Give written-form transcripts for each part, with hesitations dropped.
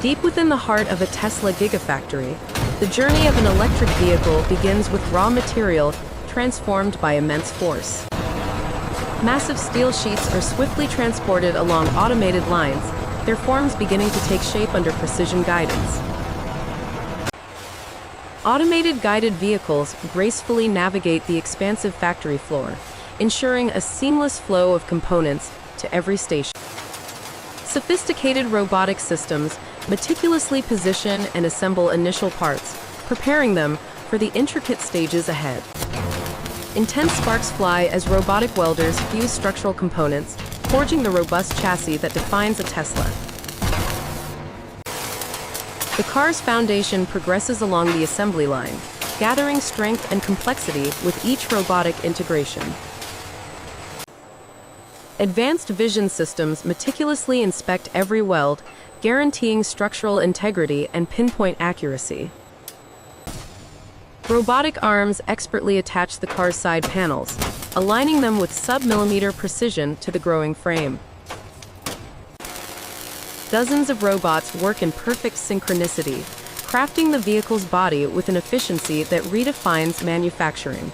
Deep within the heart of a Tesla Gigafactory, the journey of an electric vehicle begins with raw material transformed by immense force. Massive steel sheets are swiftly transported along automated lines, their forms beginning to take shape under precision guidance. Automated guided vehicles gracefully navigate the expansive factory floor, ensuring a seamless flow of components to every station. Sophisticated robotic systems meticulously position and assemble initial parts, preparing them for the intricate stages ahead. Intense sparks fly as robotic welders fuse structural components, forging the robust chassis that defines a Tesla. The car's foundation progresses along the assembly line, gathering strength and complexity with each robotic integration. Advanced vision systems meticulously inspect every weld, guaranteeing structural integrity and pinpoint accuracy. Robotic arms expertly attach the car's side panels, aligning them with sub-millimeter precision to the growing frame. Dozens of robots work in perfect synchronicity, crafting the vehicle's body with an efficiency that redefines manufacturing.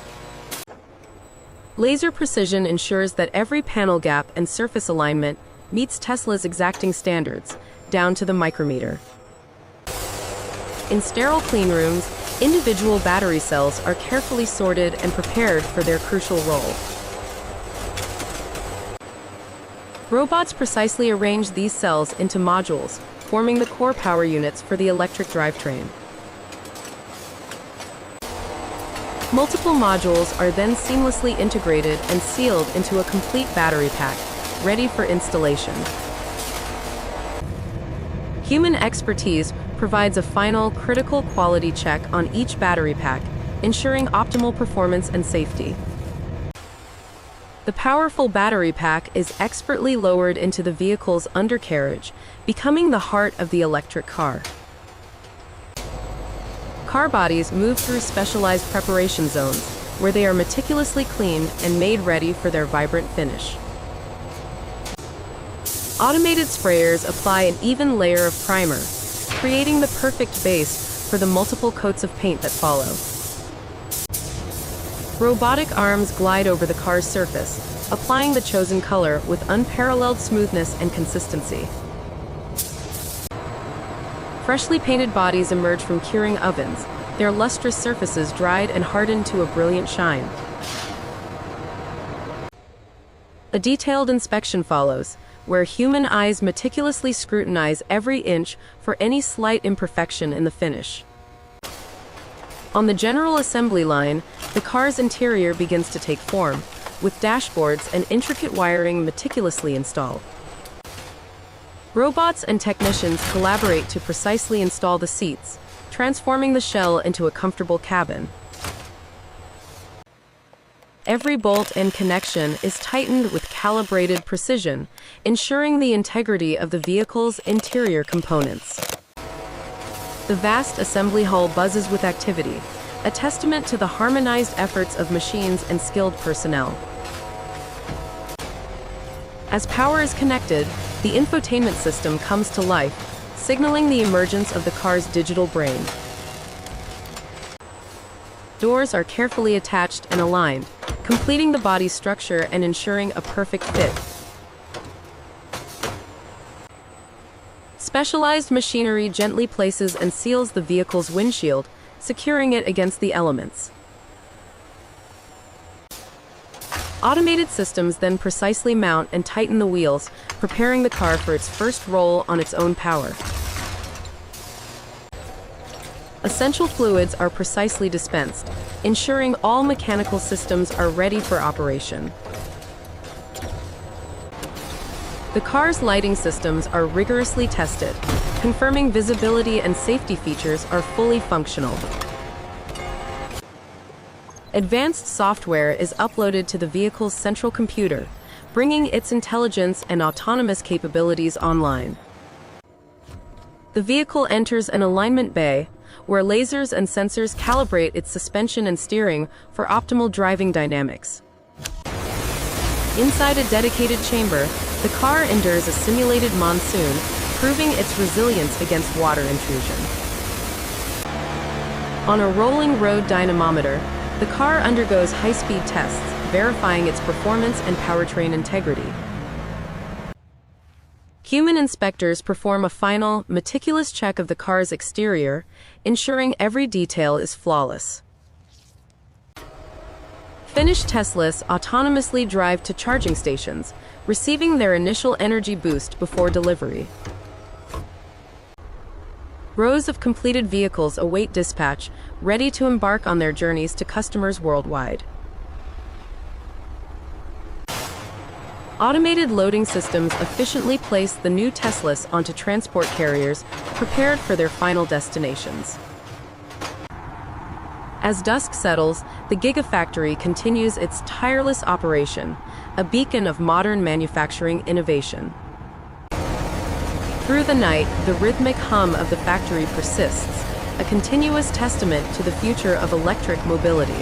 Laser precision ensures that every panel gap and surface alignment meets Tesla's exacting standards, down to the micrometer. In sterile clean rooms, individual battery cells are carefully sorted and prepared for their crucial role. Robots precisely arrange these cells into modules, forming the core power units for the electric drivetrain. Multiple modules are then seamlessly integrated and sealed into a complete battery pack, ready for installation. Human expertise provides a final, critical quality check on each battery pack, ensuring optimal performance and safety. The powerful battery pack is expertly lowered into the vehicle's undercarriage, becoming the heart of the electric car. Car bodies move through specialized preparation zones, where they are meticulously cleaned and made ready for their vibrant finish. Automated sprayers apply an even layer of primer, creating the perfect base for the multiple coats of paint that follow. Robotic arms glide over the car's surface, applying the chosen color with unparalleled smoothness and consistency. Freshly painted bodies emerge from curing ovens, their lustrous surfaces dried and hardened to a brilliant shine. A detailed inspection follows, where human eyes meticulously scrutinize every inch for any slight imperfection in the finish. On the general assembly line, the car's interior begins to take form, with dashboards and intricate wiring meticulously installed. Robots and technicians collaborate to precisely install the seats, transforming the shell into a comfortable cabin. Every bolt and connection is tightened with calibrated precision, ensuring the integrity of the vehicle's interior components. The vast assembly hall buzzes with activity, a testament to the harmonized efforts of machines and skilled personnel. As power is connected, the infotainment system comes to life, signaling the emergence of the car's digital brain. Doors are carefully attached and aligned, completing the body's structure and ensuring a perfect fit. Specialized machinery gently places and seals the vehicle's windshield, securing it against the elements. Automated systems then precisely mount and tighten the wheels, preparing the car for its first roll on its own power. Essential fluids are precisely dispensed, ensuring all mechanical systems are ready for operation. The car's lighting systems are rigorously tested, confirming visibility and safety features are fully functional. Advanced software is uploaded to the vehicle's central computer, bringing its intelligence and autonomous capabilities online. The vehicle enters an alignment bay, where lasers and sensors calibrate its suspension and steering for optimal driving dynamics. Inside a dedicated chamber, the car endures a simulated monsoon, proving its resilience against water intrusion. On a rolling road dynamometer, the car undergoes high-speed tests, verifying its performance and powertrain integrity. Human inspectors perform a final, meticulous check of the car's exterior, ensuring every detail is flawless. Finished Teslas autonomously drive to charging stations, receiving their initial energy boost before delivery. Rows of completed vehicles await dispatch, ready to embark on their journeys to customers worldwide. Automated loading systems efficiently place the new Teslas onto transport carriers, prepared for their final destinations. As dusk settles, the Gigafactory continues its tireless operation, a beacon of modern manufacturing innovation. Through the night, the rhythmic hum of the factory persists, a continuous testament to the future of electric mobility.